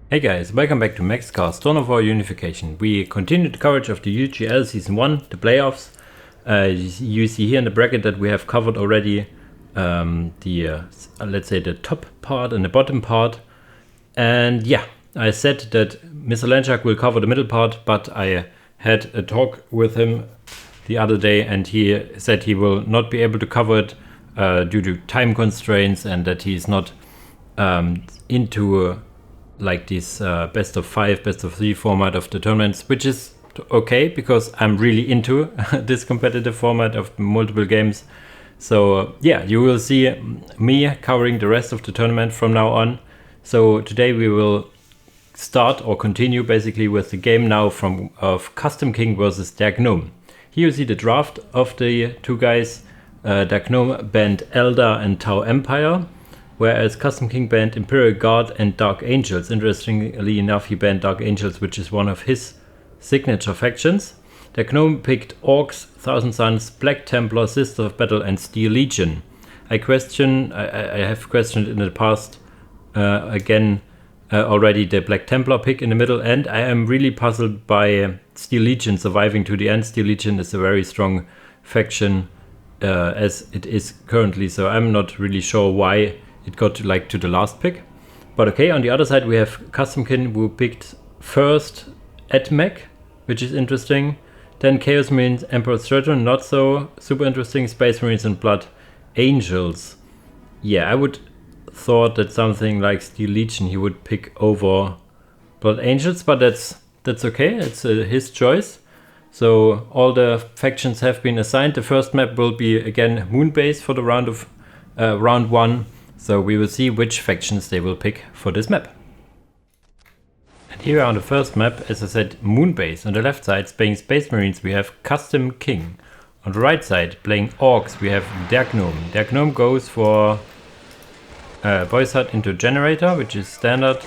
Hey guys, welcome back to Maxcast, Dawn of War Unification. We continued the coverage of the UGL Season 1, the playoffs. You see here in the bracket that we have covered already let's say the top part and the bottom part. And yeah, I said that Mr. Lanchak will cover the middle part, but I had a talk with him the other day and he said he will not be able to cover it due to time constraints and that he's not into like this best of 5, best of 3 format of the tournaments, which is okay because I'm really into this competitive format of multiple games. So yeah, you will see me covering the rest of the tournament from now on. So today we will start or continue basically with the game now of CustomKing versus TheLaughingMax. Here you see the draft of the two guys. TheLaughingMax banned Eldar and Tau Empire, whereas CustomKing banned Imperial Guard and Dark Angels. Interestingly enough, he banned Dark Angels, which is one of his signature factions. TheLaughingMax picked Orcs, Thousand Suns, Black Templar, Sister of Battle, and Steel Legion. I have questioned in the past already the Black Templar pick in the middle, and I am really puzzled by Steel Legion surviving to the end. Steel Legion is a very strong faction as it is currently, so I'm not really sure why it got to the last pick. But okay, on the other side we have CustomKing, who picked first AdMech, which is interesting. Then Chaos Marines, Emperor Straton, not so super interesting. Space Marines and Blood Angels. Yeah, I would thought that something like Steel Legion he would pick over Blood Angels, but that's okay. It's his choice. So all the factions have been assigned. The first map will be again Moonbase for the round 1. So we will see which factions they will pick for this map. And here on the first map, as I said, Moonbase. On the left side, playing Space Marines, we have CustomKing. On the right side, playing Orcs, we have TheLaughingMax. TheLaughingMax goes for Boys Hut into Generator, which is standard.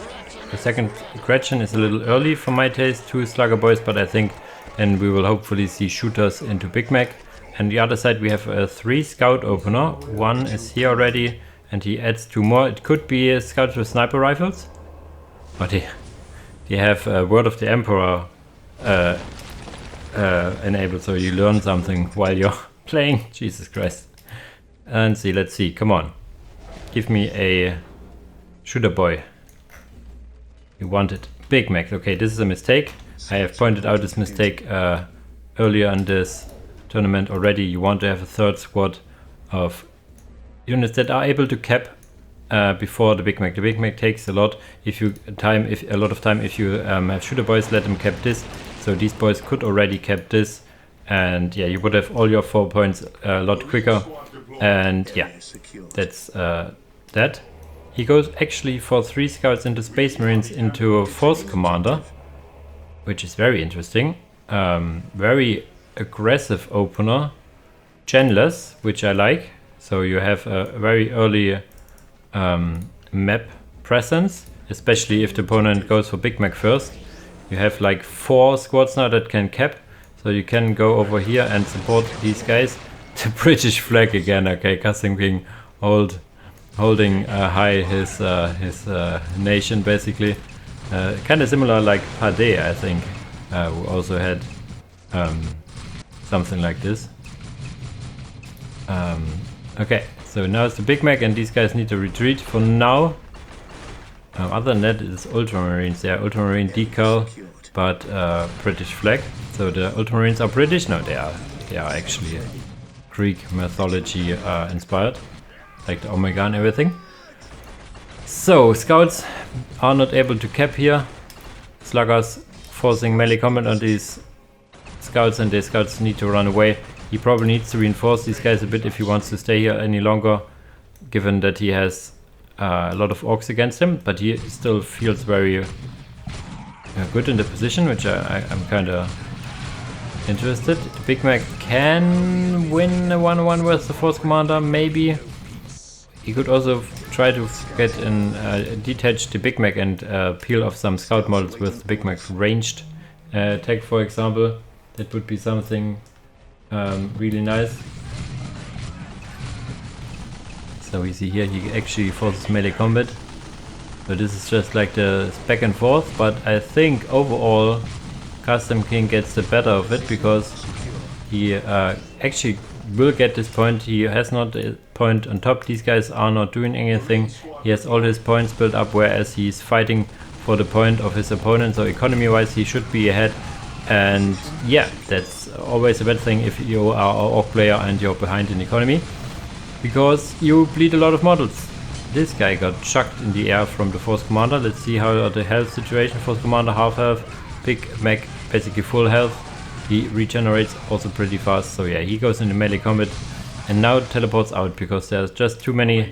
The second Gretchen is a little early for my taste, 2 Slugger Boys, but I think then we will hopefully see shooters into Big Mac. And the other side, we have a 3 Scout opener. 1 is here already. And he adds 2 more. It could be a Scout with sniper rifles. But they have Word of the Emperor enabled, so you learn something while you're playing. Jesus Christ. And let's see. Come on. Give me a shooter boy. You wanted Big Mac. Okay, this is a mistake. I have pointed out this mistake earlier in this tournament already. You want to have a third squad of units that are able to cap before the Big Mac. The Big Mac takes a lot if you have shooter boys, let them cap this. So these boys could already cap this, and yeah, you would have all your 4 points a lot quicker. And yeah, that's that. He goes actually for 3 scouts into Space Marines into a Force Commander, which is very interesting. Very aggressive opener, genless, which I like. So you have a very early map presence, especially if the opponent goes for Big Mac first. You have like 4 squads now that can cap, so you can go over here and support these guys. The British flag again. Okay, CustomKing holding high his nation basically. Kind of similar like Pade, I think, who also had something like this. Okay, so now it's the Big Mac and these guys need to retreat for now. Other than that, it's Ultramarines. They are Ultramarine decal, but British flag. So the Ultramarines are British? No, they are actually Greek mythology inspired, like the Omega and everything. So Scouts are not able to cap here. Sluggers forcing melee combat on these Scouts, and the Scouts need to run away. He probably needs to reinforce these guys a bit if he wants to stay here any longer, given that he has a lot of Orcs against him, but he still feels very good in the position, which I'm kind of interested. The Big Mac can win a 1-1 with the Force Commander, maybe. He could also try to get detach the Big Mac and peel off some Scout models with the Big Mac's ranged attack, for example. That would be something really nice. So we see here he actually forces melee combat So this is just like the back and forth, but I think overall CustomKing gets the better of it because he actually will get this point. He has not a point on top. These guys are not doing anything. He has all his points built up, whereas he's fighting for the point of his opponent. So economy wise he should be ahead, and yeah, that's always a bad thing if you are an orc player and you're behind in economy, because you bleed a lot of models. This guy got chucked in the air from the Force Commander. Let's see how the health situation. Force Commander half health, Big Mac basically full health. He regenerates also pretty fast, so yeah, he goes into melee combat and now teleports out because there's just too many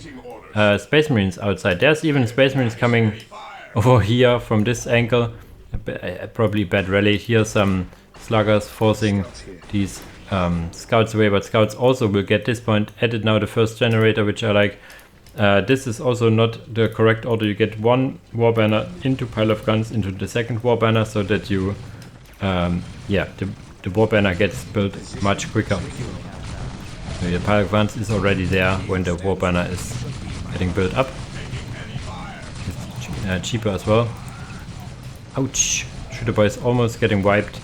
Space Marines outside. There's even Space Marines coming over here from this angle. Probably bad rally. Here some sluggers forcing these scouts away, but scouts also will get this point. Added now the first generator, which I like. This is also not the correct order. You get one war banner into pile of guns into the second war banner, so that you yeah, the war banner gets built much quicker. So the pile of guns is already there when the war banner is getting built up. It's cheaper as well. Ouch! Shooter boy is almost getting wiped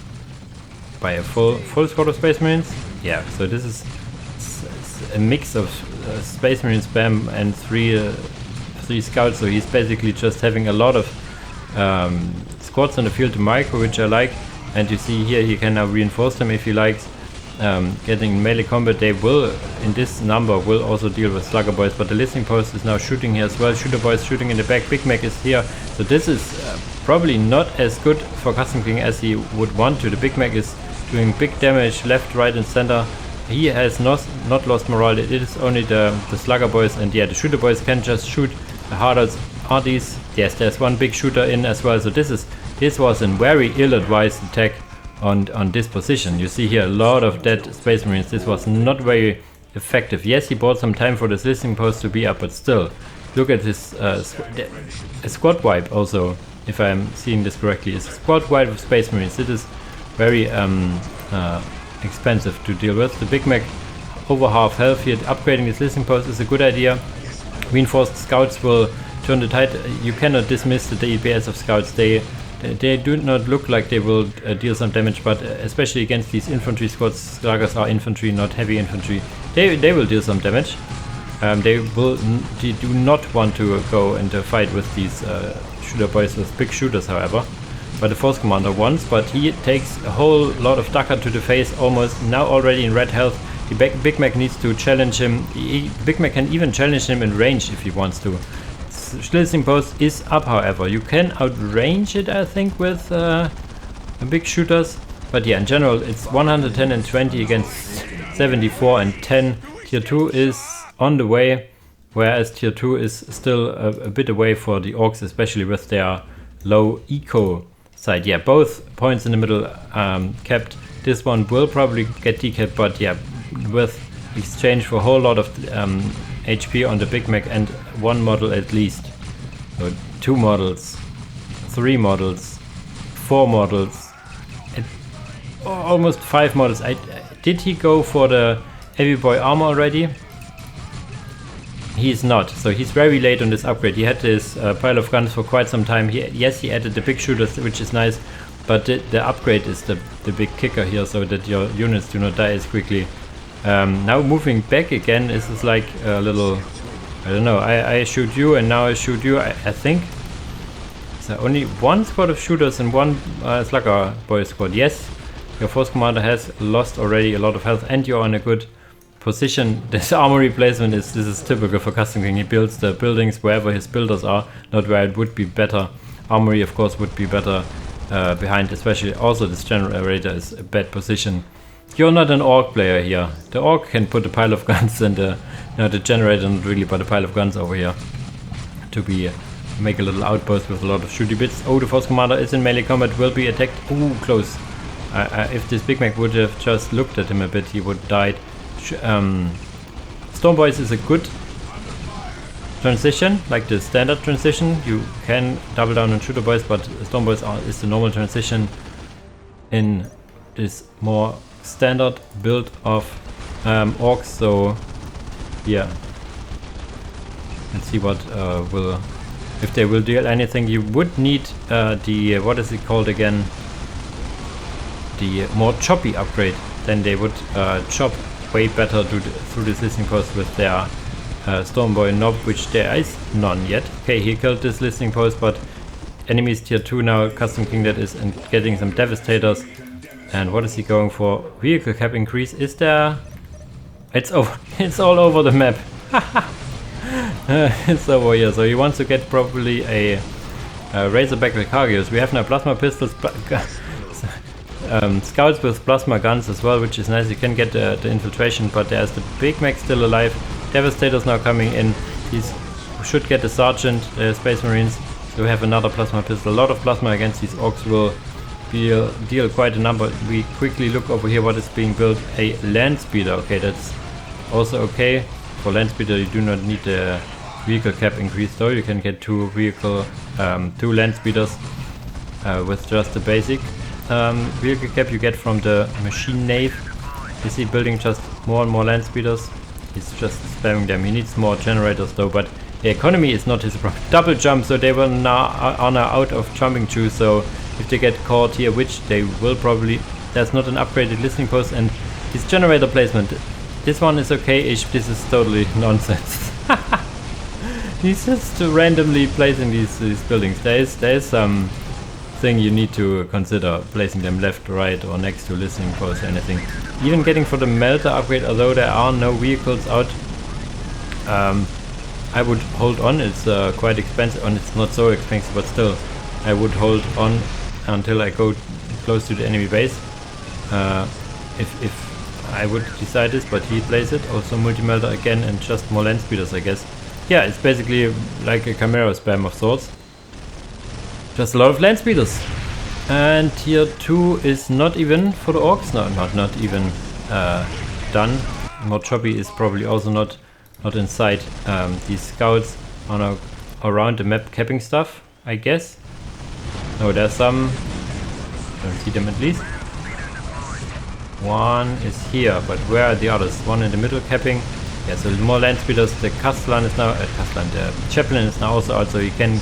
by a full squad of Space Marines. Yeah, so this is a mix of Space Marine spam and three scouts. So he's basically just having a lot of squads on the field to micro, which I like. And you see here he can now reinforce them if he likes. Getting melee combat, they will in this number will also deal with slugger boys, but the listening post is now shooting here as well. Shooter boys shooting in the back. Big Mac is here, so this is probably not as good for CustomKing as he would want to. The Big Mac is doing big damage left, right and center. He has not lost morale. It is only the slugger boys, and yeah, the shooter boys can just shoot the harder are these. Yes, there's one big shooter in as well, so this was a very ill-advised attack on this position. You see here a lot of dead Space Marines. This was not very effective. Yes, he bought some time for this listening post to be up, but still, look at this squad wipe also, if I'm seeing this correctly. It's a squad wipe of Space Marines. It is very expensive to deal with. The Big Mac over half health here. Upgrading this listening post is a good idea. Reinforced scouts will turn the tide. You cannot dismiss the DPS of scouts. They do not look like they will deal some damage, but especially against these infantry squads, sluggers are infantry, not heavy infantry. They will deal some damage. They do not want to go into a fight with these shooter boys with big shooters, however. But the Force Commander wants, but he takes a whole lot of Ducker to the face, almost now already in red health. The Big Mac needs to challenge him. Big Mac can even challenge him in range if he wants to. Listening post is up, however. You can outrange it, I think, with big shooters. But yeah, in general, it's 110 and 20 against 74 and 10. Tier 2 is on the way, whereas Tier 2 is still a bit away for the orcs, especially with their low eco side. Yeah, both points in the middle kept. This one will probably get decapped, but yeah, with exchange for a whole lot of HP on the Big Mac and one model at least. So 2 models, 3 models, 4 models, and almost 5 models. Did he go for the heavy boy armor already? He's not, so he's very late on this upgrade. He had this pile of guns for quite some time. Yes, he added the big shooters, which is nice, but the upgrade is the big kicker here, so that your units do not die as quickly. Now moving back again is like a little, I don't know, I shoot you and now I shoot you, I think. So only one squad of shooters and one slugger boy squad. Yes, your Force Commander has lost already a lot of health and you're on a good position. This armory placement this is typical for CustomKing. He builds the buildings wherever his builders are, not where it would be better. Armory of course would be better behind, especially also this generator is a bad position. You're not an orc player here. The orc can put a pile of guns and the generator not really, but a pile of guns over here to make a little outpost with a lot of shooty bits. Oh, the Force Commander is in melee combat, will be attacked. Ooh, close. If this Big Mac would have just looked at him a bit, he would have died. Storm Boys is a good transition, like the standard transition. You can double down on Shooter Boys, but Storm Boys is the normal transition in this more standard build of orcs. So yeah, let's see what will if they will deal anything. You would need the what is it called again? The more choppy upgrade. Then they would chop way better through this listening post with their Stormboy knob, which there is none yet. Okay, he killed this listening post, but enemies tier 2 now, CustomKing that is, and getting some devastators. And what is he going for? Vehicle cap increase. Is there? It's over. It's all over the map. It's over here. So he wants to get probably a Razorback Recargios. We have now plasma pistols, scouts with plasma guns as well, which is nice. You can get the infiltration, but there's the Big Mac still alive. Devastators now coming in. These should get the Sergeant, Space Marines. So we have another plasma pistol. A lot of plasma against these orcs will deal quite a number. We quickly look over here what is being built. A land speeder. Okay, that's also okay. For land speeder you do not need the vehicle cap increase though. You can get two land speeders with just the basic vehicle cap you get from the machine nave. Is he building just more and more land speeders? He's just spamming them. He needs more generators though, but the economy is not his problem. Double jump, so they will now are out of jumping juice. So if they get caught here, which they will probably, there's not an upgraded listening post, and this generator placement, this one is okay-ish. This is totally nonsense. He's just randomly placing these buildings. There is some thing you need to consider, placing them left, right, or next to listening posts or anything. Even getting for the melter upgrade, although there are no vehicles out, I would hold on. It's quite expensive, and it's not so expensive, but still I would hold on until I go close to the enemy base, if I would decide this. But he plays it also multi-melter again, and just more land speeders, I guess. Yeah, it's basically like a camera spam of sorts. Just a lot of land speeders. And tier 2 is not even for the orcs. No, not even done. More choppy is probably also not in sight. These scouts are now around the map capping stuff, I guess. No, there's some. Don't see them at least. One is here, but where are the others? One in the middle capping. Yeah, so more land speeders. The Castellan is now the Chaplain is now also out, so you can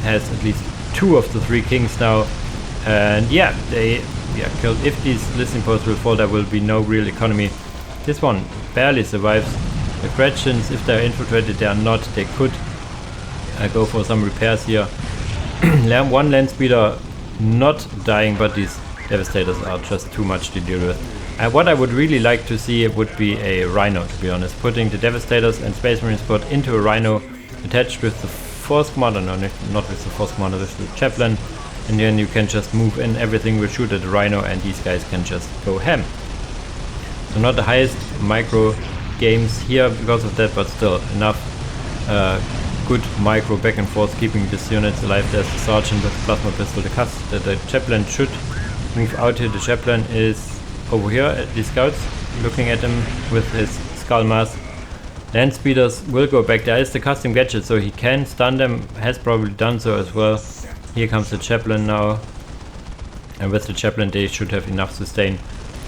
has at least 2 of the 3 kings now. And yeah, they killed. If these listening posts will fall, there will be no real economy. This one barely survives. The Gretchens, if they're infiltrated, they are not. They could go for some repairs here. One land speeder not dying, but these devastators are just too much to deal with. What I would really like to see would be a Rhino, to be honest. Putting the devastators and Space Marine squad into a Rhino attached with the Force Commander, no, not with the Force Commander, with the Chaplain, and then you can just move in, everything will shoot at the Rhino, and these guys can just go ham. So not the highest micro games here because of that, but still enough good micro back and forth keeping these units alive. There's the Sergeant with the plasma pistol. The Chaplain should move out here. The Chaplain is over here at the scouts, looking at him with his skull mask. Land speeders will go back. There is the custom gadget, so he can stun them, has probably done so as well. Here comes the Chaplain now, and with the Chaplain they should have enough sustain.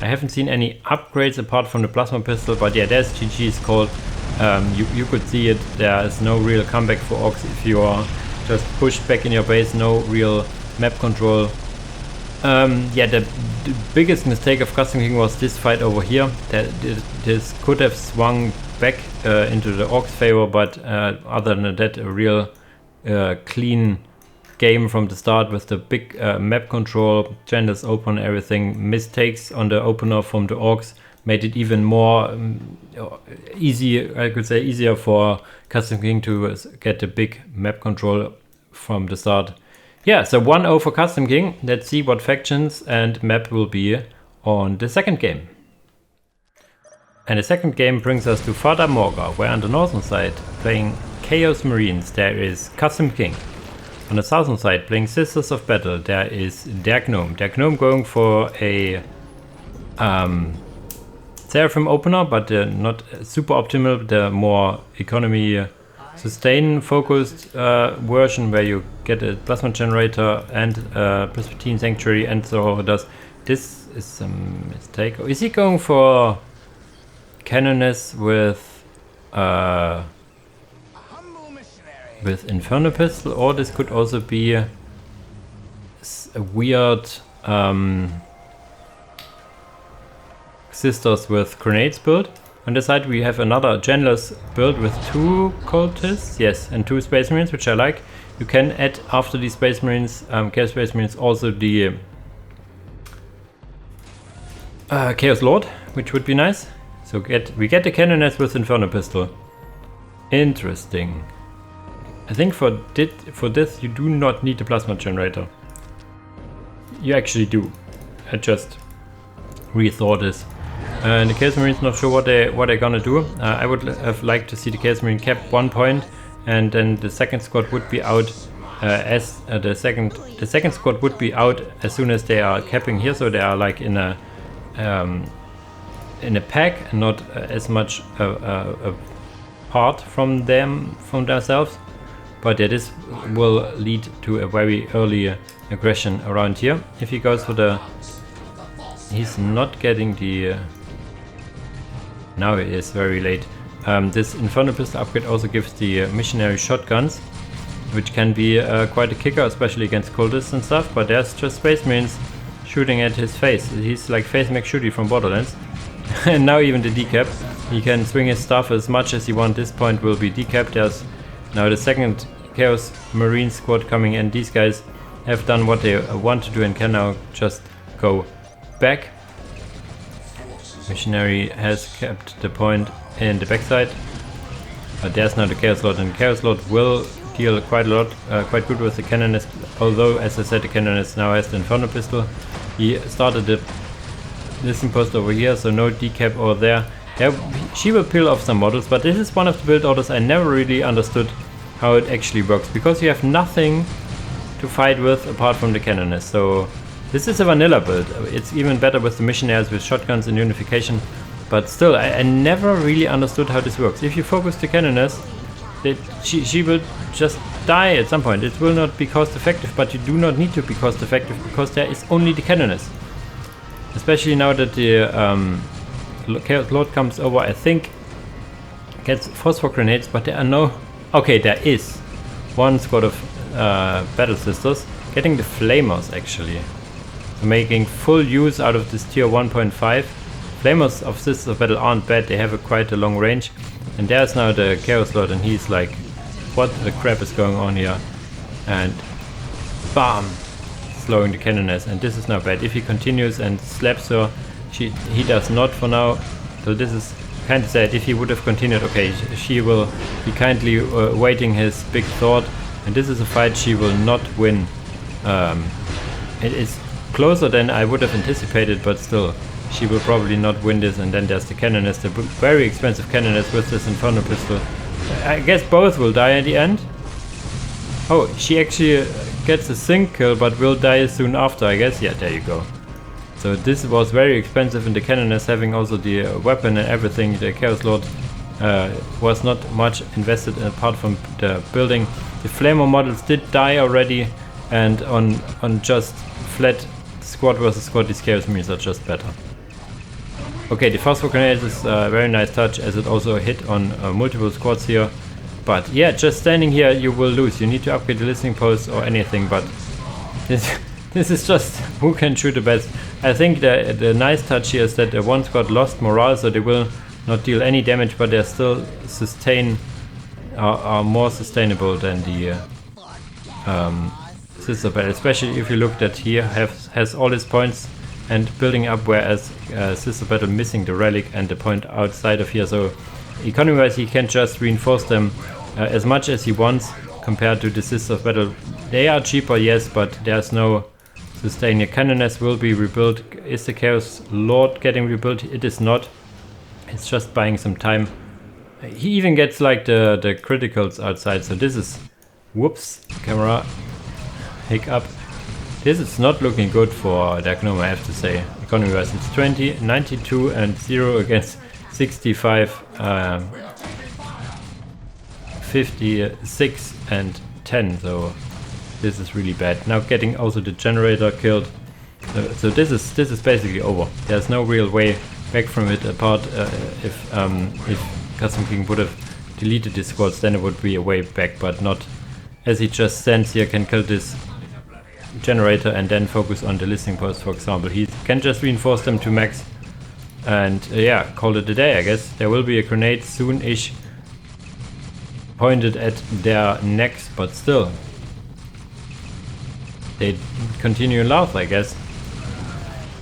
I haven't seen any upgrades apart from the plasma pistol, but yeah, there's GG's called. You could see it. There is no real comeback for orcs if you are just pushed back in your base. No real map control. Yeah, the biggest mistake of CustomKing was this fight over here. This could have swung back into the orcs' favor, but other than that, a real clean game from the start with the big map control, genders open, everything. Mistakes on the opener from the orcs made it even more easy, I could say easier for CustomKing to get the big map control from the start. Yeah, so 1-0 for CustomKing. Let's see what factions and map will be on the second game. And the second game brings us to Fata Morga, where on the northern side, playing Chaos Marines, there is CustomKing. On the southern side, playing Sisters of Battle, there is their Gnome. Their Gnome going for a Seraphim opener, but not super optimal, the more economy sustain focused version where you get a plasma generator and Pristine Sanctuary, and so does. This is a mistake. Or is he going for Canoness with with Inferno Pistol, or this could also be a weird Sisters with Grenades build. On the side we have another Genless build with 2 Cultists, yes, and 2 Space Marines, which I like. You can add after the Space Marines, Chaos Space Marines, also the Chaos Lord, which would be nice. So we get the Cannoness with Inferno Pistol. Interesting. I think for this you do not need the Plasma Generator. You actually do. I just rethought this. And the Chaos Marines, not sure what they're gonna do. I would have liked to see the Chaos Marine cap 1 point, and then the second squad would be out the second squad would be out as soon as they are capping here, so they are like in a pack and not as much apart from themselves. But yeah, this will lead to a very early aggression around here. If he goes for the, he's not getting the. Now it is very late. This Inferno Pistol upgrade also gives the missionary shotguns, which can be quite a kicker, especially against cultists and stuff. But there's just Space Marines shooting at his face. He's like Face McShooty from Borderlands. And now even the decap. He can swing his stuff as much as he wants. This point will be decapped. There's now the second Chaos Marine squad coming, and these guys have done what they want to do and can now just go back. Missionary has kept the point in the backside, but there's now the Chaos Lord, and Chaos Lord will deal quite a lot, quite good with the Cannoness, although as I said the Cannoness now has the Inferno Pistol. He started the Listen Post over here, so no decap over there. She will peel off some models, but this is one of the build orders I never really understood how it actually works, because you have nothing to fight with apart from the Cannoness. So this is a vanilla build. It's even better with the missionaries with shotguns and Unification, but still I never really understood how this works. If you focus the Cannoness, she will just die at some point. It will not be cost effective, but you do not need to be cost effective because there is only the Cannoness. Especially now that the Chaos Lord comes over, I think gets Phosphor Grenades, but there are no... Okay, there is one squad of Battle Sisters getting the Flamers actually. So making full use out of this tier 1.5. Flamers of Sisters of Battle aren't bad, they have quite a long range. And there's now the Chaos Lord, and he's like, what the crap is going on here? And bam! Slowing the Cannoness, and this is now bad. If he continues and slaps her, he does not for now. So this is kind of sad. If he would have continued, okay, she will be kindly waiting his big thought, and this is a fight she will not win. It is closer than I would have anticipated, but still, she will probably not win this. And then there's the Cannoness, the very expensive Cannoness with this Inferno Pistol. I guess both will die at the end. Oh, she actually gets a sync kill, but will die soon after, I guess. Yeah, there you go. So this was very expensive, and the Cannoness having also the weapon and everything. The Chaos Lord was not much invested apart from the building. The Flamer models did die already, and on just flat squad versus squad, these Chaos Marines are just better. Okay, the Phosphor Grenade is a very nice touch, as it also hit on multiple squads here. But yeah, just standing here you will lose. You need to upgrade the listening post or anything, but this is just who can shoot the best. I think the nice touch here is that the one squad lost morale, so they will not deal any damage, but they're still are more sustainable than the Sister Battle. Especially if you look that here has all his points and building up, whereas Sister Battle missing the relic and the point outside of here. So economy wise he can just reinforce them as much as he wants compared to the Sister of Battle. They are cheaper, yes, but there's no sustain. The Cannoness will be rebuilt. Is the Chaos Lord getting rebuilt? It is not. It's just buying some time. He even gets like the criticals outside, so this is... Whoops, camera hiccup. This is not looking good for Dark Gnome, I have to say. Economy wise it's 20, 92 and 0 against 65, 56 and 10, so this is really bad. Now getting also the generator killed, so this is basically over. There's no real way back from it apart if CustomKing would have deleted these squads, then it would be a way back, but not as he just stands here, can kill this generator and then focus on the listening post, for example. He can just reinforce them to max and yeah, call it a day, I guess. There will be a grenade soon-ish pointed at their necks, but still. They continue in laugh, I guess.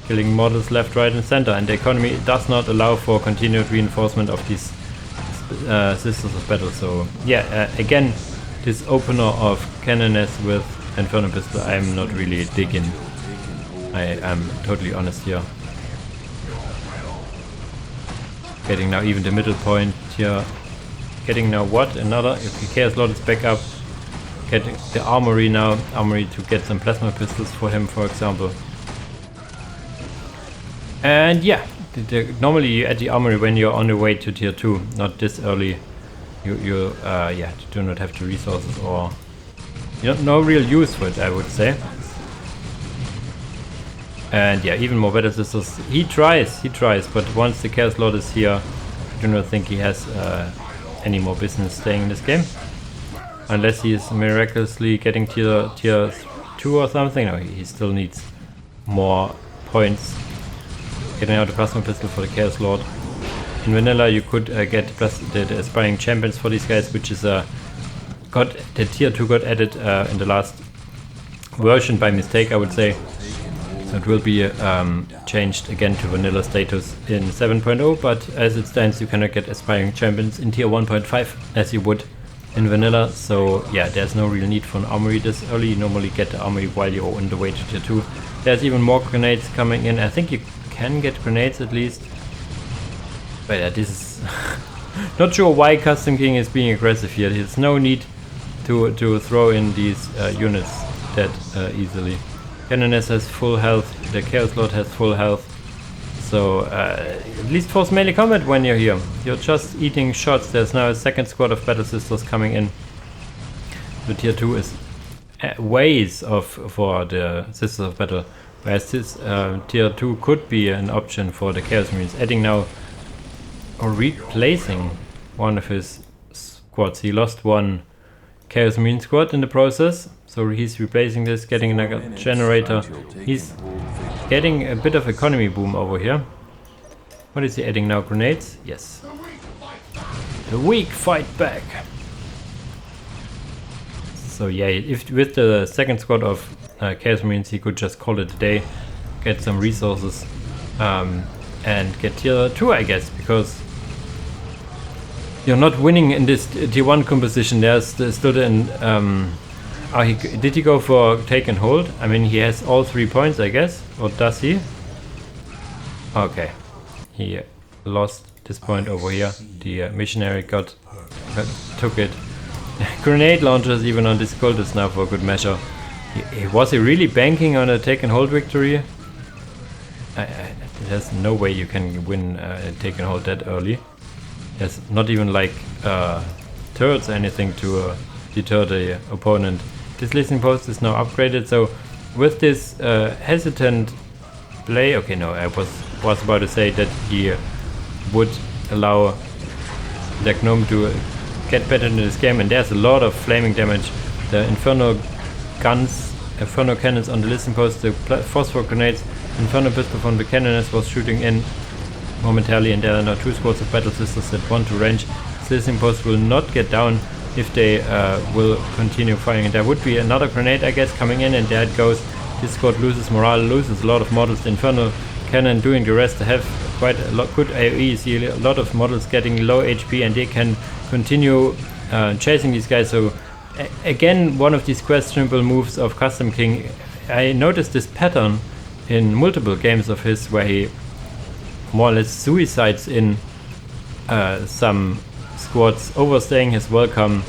Killing models left, right and center, and the economy does not allow for continued reinforcement of these Sisters of Battle. So yeah, again, this opener of Cannoness with Inferno Pistol I'm not really digging. I am totally honest here. Getting now even the middle point here. Getting now what? Another? Okay, Chaos Lord is back up. Getting the armory now. Armory to get some plasma pistols for him, for example. And yeah, normally you add the armory when you're on the way to tier 2, not this early. You do not have the resources, or no real use for it, I would say. And yeah, even more Battle Sisters. He tries, but once the Chaos Lord is here, I do not think he has any more business staying in this game. Unless he is miraculously getting tier 2 or something. No, he still needs more points. Getting out the plasma pistol for the Chaos Lord. In vanilla you could get the aspiring champions for these guys, which is the tier 2 got added in the last version by mistake, I would say. So it will be changed again to vanilla status in 7.0, but as it stands you cannot get aspiring champions in tier 1.5 as you would in vanilla. So yeah, there's no real need for an armory this early. You normally get the armory while you're on the way to tier 2. There's even more grenades coming in. I think you can get grenades at least. But yeah, this is not sure why CustomKing is being aggressive here. There's no need to throw in these units that easily. Cannoness has full health, the Chaos Lord has full health. So at least force melee combat when you're here. You're just eating shots. There's now a second squad of Battle Sisters coming in. The tier 2 is ways for the Sisters of Battle. Whereas this tier 2 could be an option for the Chaos Marines. Adding now or replacing one of his squads. He lost one Chaos Marine squad in the process. So he's replacing this, getting another generator. He's getting a bit of economy boom over here. What is he adding now? Grenades? Yes. The weak fight back. So yeah, if with the second squad of Chaos Marines he could just call it a day, get some resources and get tier 2, I guess, because you're not winning in this tier 1 composition. There's still the did he go for take and hold? I mean, he has all 3 points, I guess, or does he? Okay, he lost this point over here. The missionary took it. Grenade launchers even on this cultist now for good measure. Was he really banking on a take and hold victory? There's no way you can win take and hold that early. There's not even like turrets or anything to deter the opponent. This listening post is now upgraded, so with this hesitant play, okay, no, I was about to say that he would allow the gnome to get better in this game, and there's a lot of flaming damage. The Inferno guns, Inferno cannons on the listening post, the phosphor grenades, Inferno pistol from the Cannoness was shooting in momentarily, and there are now 2 squads of Battle Sisters that want to range. This listening post will not get down if they will continue firing. And there would be another grenade, I guess, coming in, and there it goes. This squad loses morale, loses a lot of models. The Inferno cannon doing the rest. They have quite a lot good AoE. You see a lot of models getting low HP, and they can continue chasing these guys. So again, one of these questionable moves of CustomKing. I noticed this pattern in multiple games of his where he more or less suicides in some squads, overstaying his welcome,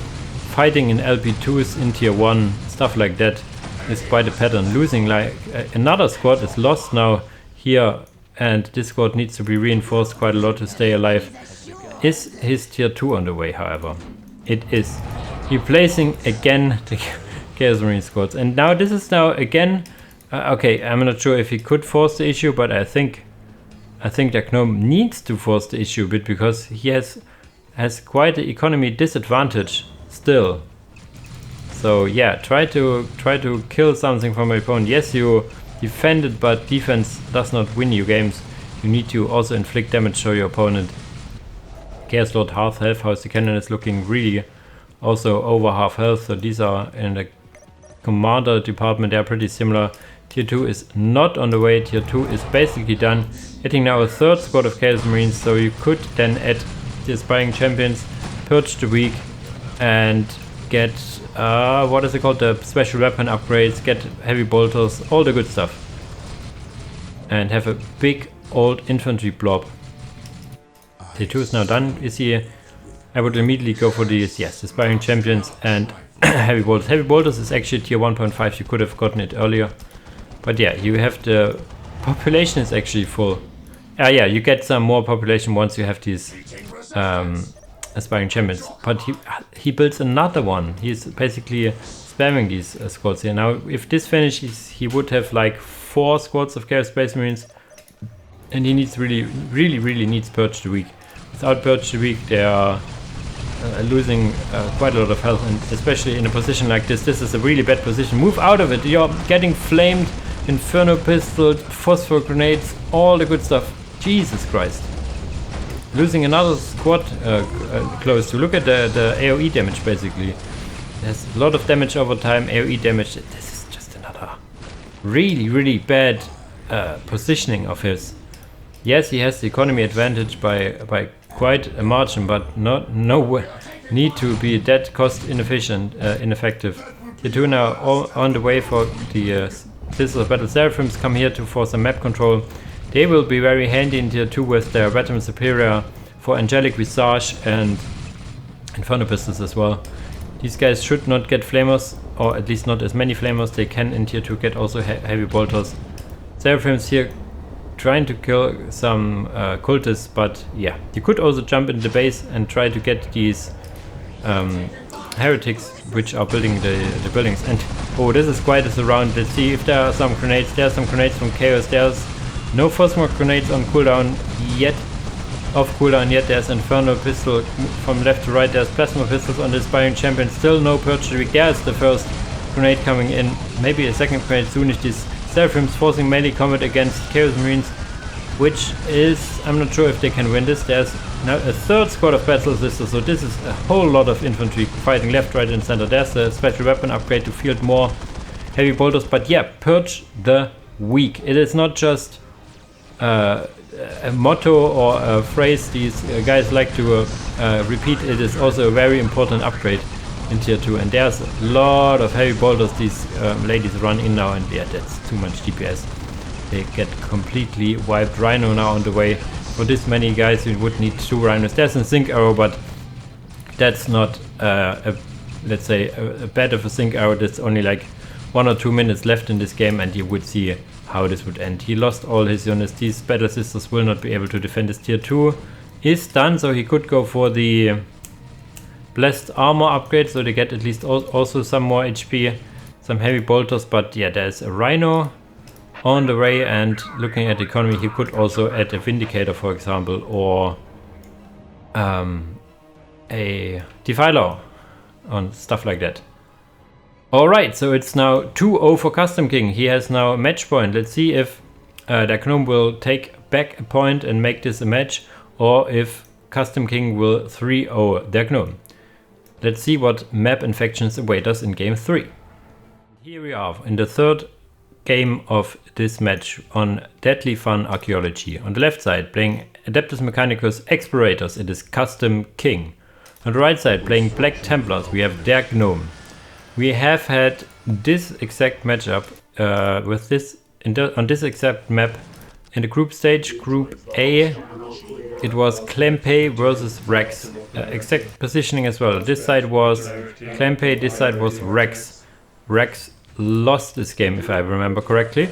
fighting in LP2s in tier 1, stuff like that is quite a pattern. Losing like another squad is lost now here, and this squad needs to be reinforced quite a lot to stay alive. Is his tier 2 on the way, however? It is. Replacing again the Chaos Marine squads, and now this is now again okay, I'm not sure if he could force the issue, but I think that Gnome needs to force the issue a bit, because he has has quite the economy disadvantage still. So yeah, try to kill something from your opponent. Yes, you defend it, but defense does not win you games. You need to also inflict damage to your opponent. Chaos Lord half health. House the Cannon is looking really also over half health. So these are in the commander department. They are pretty similar. Tier 2 is not on the way. Tier 2 is basically done. Getting now a third squad of Chaos Marines. So you could then add the Aspiring Champions, purge the weak, and get what is it called? The special weapon upgrades. Get heavy bolters, all the good stuff, and have a big old infantry blob. Tier 2 is now done. You see, I would immediately go for these, yes, Aspiring Champions and heavy bolters. Heavy bolters is actually tier 1.5. You could have gotten it earlier, but yeah, you have the population is actually full. Yeah, you get some more population once you have these Aspiring Champions. But he builds another one. He's basically spamming these squads here. Now, if this finishes, he would have like 4 squads of Chaos Space Marines, and he needs really needs Purge the Weak. Without Purge the Weak, they are losing quite a lot of health, and especially in a position like this. This is a really bad position. Move out of it. You're getting flamed. Inferno pistol, phosphor grenades, all the good stuff. Jesus Christ. Losing another squad close to. Look at the AoE damage basically. There's a lot of damage over time, AoE damage. This is just another really bad positioning of his. Yes, he has the economy advantage by quite a margin, but no need to be that cost ineffective. Tier 2 now on the way for the Sisters of Battle. Seraphims come here for some map control. They will be very handy in tier 2 with their Veteran Superior for Angelic Visage and Inferno Pistols as well. These guys should not get Flamers, or at least not as many Flamers. They can in tier 2 get also heavy bolters. Seraphims here trying to kill some cultists, but yeah, you could also jump in the base and try to get these heretics which are building the buildings. And oh, this is quite a surround. Let's see if there are some grenades. There are some grenades from Chaos. There's no Phosmor grenades on cooldown yet. Off cooldown yet. There's Inferno pistol from left to right. There's Plasma pistols on the Aspiring Champion. Still no Purge the Weak. There's the first grenade coming in. Maybe a second grenade soon. If these Seraphims forcing melee combat against Chaos Marines, which is, I'm not sure if they can win this. There's now a third squad of Battle Sisters, so this is a whole lot of infantry fighting left, right and center. There's a special weapon upgrade to field more heavy bolters, but yeah, Purge the Weak. It is not just a motto or a phrase these guys like to repeat. It is also a very important upgrade in tier 2, and there's a lot of heavy bolters these ladies run in now, and yeah, that's too much DPS. They get completely wiped. Rhino now on the way. For this many guys, you would need 2 rhinos. There's a sync arrow, but that's not let's say a bad of a sync arrow. That's only like 1 or 2 minutes left in this game, and you would see how this would end. He lost all his units. These Battle Sisters will not be able to defend his tier 2 is done, so he could go for the Blessed Armor upgrade, so they get at least also some more HP, some heavy bolters. But yeah, there's a Rhino on the way, and looking at the economy, he could also add a Vindicator, for example, or a Defiler on stuff like that. Alright, so it's now 2-0 for CustomKing. He has now a match point. Let's see if the Gnome will take back a point and make this a match, or if CustomKing will 3-0 their Gnome. Let's see what map infections await us in game 3. Here we are in the third game of this match on Deadly Fun Archeology. On the left side, playing Adeptus Mechanicus Explorators, it is CustomKing. On the right side, playing Black Templars, we have their Gnome. We have had this exact matchup with this on this exact map in the group stage. Group A, it was Clempe versus Rex. Exact positioning as well. This side was Clempe, this side was Rex. Rex lost this game, if I remember correctly,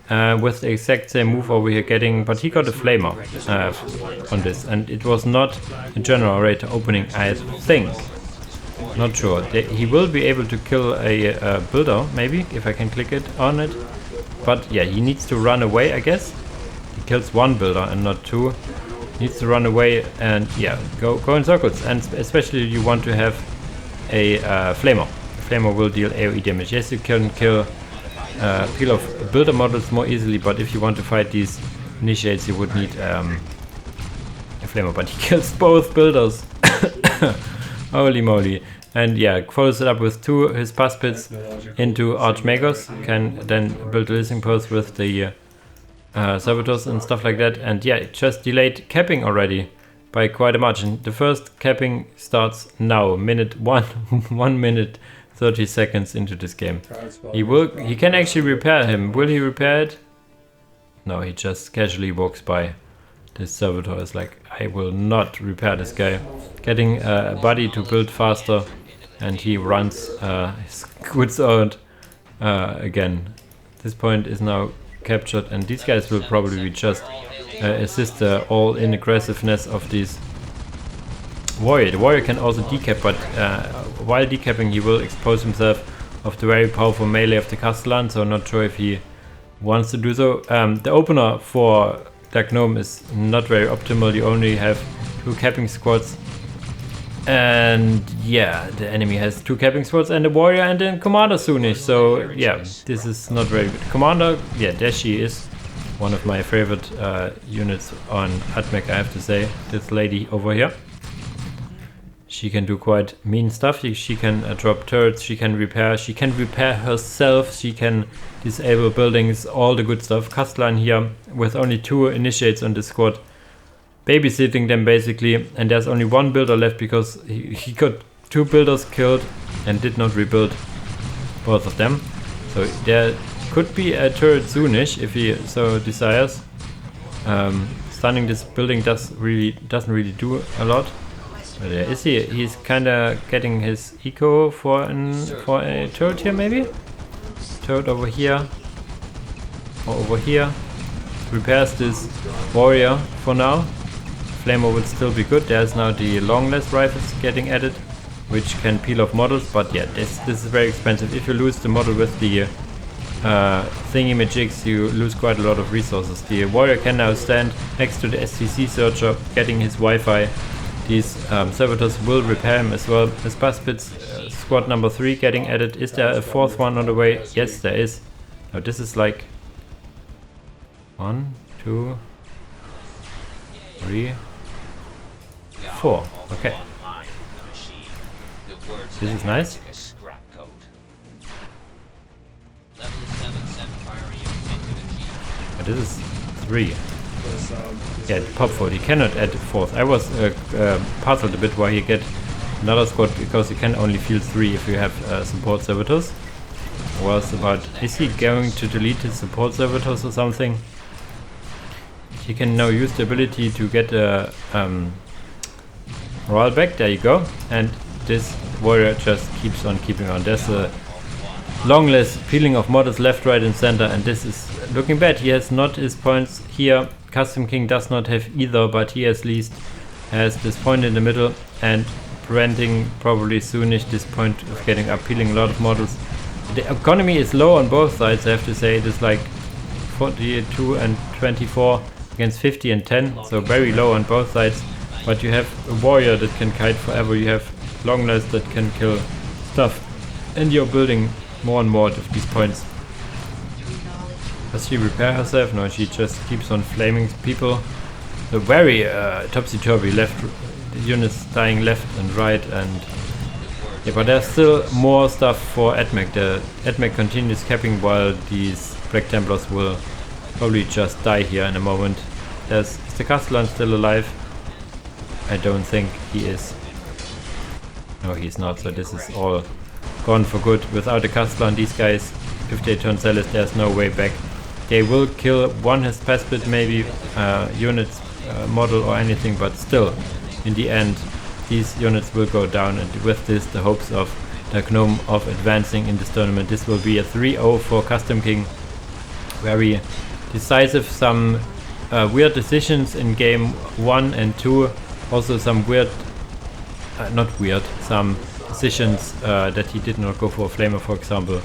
with the exact same move over here getting, but he got a Flamer on this, and it was not a generator opening, I think. Not sure. He will be able to kill a builder, maybe, if I can click it on it. But yeah, he needs to run away, I guess. He kills 1 builder and not 2. needs to run away and yeah, go in circles. And especially you want to have a flamer. The flamer will deal AoE damage. Yes, you can kill peel off builder models more easily, but if you want to fight these initiates, you would need a flamer. But he kills both builders. Holy moly. And yeah, follows it up with 2 his pass pits into Archmagos. Can then build a listening post with the servitors and stuff like that. And yeah, it just delayed capping already by quite a margin. The first capping starts now, minute 1 minute 30 seconds into this game. He can actually repair him. Will he repair it? No, he just casually walks by. This servitor is like, I will not repair this guy. Getting a buddy to build faster, and he runs his goods out again. This point is now captured, and these guys will probably just assist the all-in aggressiveness of these warrior. The warrior can also decap, but while decapping he will expose himself of the very powerful melee of the Castellan, so not sure if he wants to do so. The opener for Dark Gnome is not very optimal. You only have 2 capping squads, and yeah, the enemy has 2 capping squads and a warrior and then commander soonish. So yeah, this is not very good. Commander, yeah, there she is. One of my favorite units on AdMech, I have to say. This lady over here. She can do quite mean stuff. She can drop turrets, she can repair herself, she can disable buildings, all the good stuff. Castellan here with only 2 initiates on the squad, babysitting them basically, and there's only 1 builder left because he got 2 builders killed and did not rebuild both of them. So there could be a turret soonish if he so desires. Stunning this building doesn't really do a lot. But yeah, is he? He's kind of getting his eco for a turret here, maybe. Turret over here or over here. Repairs this warrior for now. Flamer would still be good. There's now the longless rifles getting added, which can peel off models. But yeah, this is very expensive. If you lose the model with the thingy-majigs, you lose quite a lot of resources. The warrior can now stand next to the STC searcher, getting his Wi-Fi. These servitors will repair him as well. His pass pits, squad number 3 getting added. Is there a 4th one on the way? Yes, there is. Now this is like 1, 2, 3, 4. Okay. This is nice. But this is 3. Yeah, pop 4. He cannot add 4th. I was puzzled a bit why he get another squad, because he can only field 3 if you have support servitors. Was about, is he going to delete his support servitors or something? He can now use the ability to get a morale back. There you go. And this warrior just keeps on keeping on. There's a longless peeling of models left, right and center, and this is looking bad. He has not his points here. CustomKing does not have either, but he at least has this point in the middle and preventing probably soonish this point of getting up, peeling a lot of models. The economy is low on both sides, I have to say. It is like 42 and 24 against 50 and 10, so very low on both sides. But you have a warrior that can kite forever, you have longless that can kill stuff, and you're building more and more of these points. Does she repair herself? No, she just keeps on flaming people. So very topsy-turvy, left units dying left and right, and yeah, but there's still more stuff for AdMech. The AdMech continues capping while these Black Templars will probably just die here in a moment. Is the Castellan still alive? I don't think he is. No, he's not, so this is all gone for good. Without the Castellan, these guys, if they turn zealous, there's no way back. They will kill one his pespit, maybe units, model or anything, but still, in the end, these units will go down, and with this, the hopes of the Gnome of advancing in this tournament. This will be a 3-0 for Custom King. Very decisive, some weird decisions in game 1 and 2. Also some weird, some decisions that he did not go for a flamer, for example.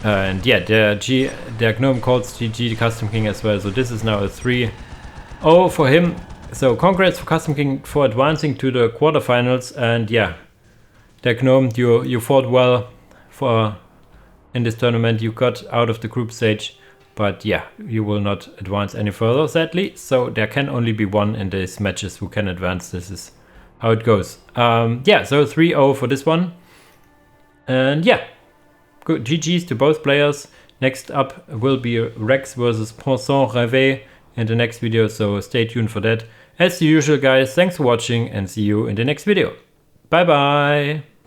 And yeah, the Gnome calls GG the Custom King as well. So this is now a 3-0 for him. So congrats for CustomKing for advancing to the quarterfinals, and yeah, Gnome, you fought well in this tournament. You got out of the group stage, but yeah, you will not advance any further, sadly. So there can only be one in these matches who can advance. This is how it goes. Yeah, so 3-0 for this one. And yeah, good GG's to both players. Next up will be Rex versus Poisson Rêvé in the next video, so stay tuned for that. As usual, guys, thanks for watching and see you in the next video. Bye bye!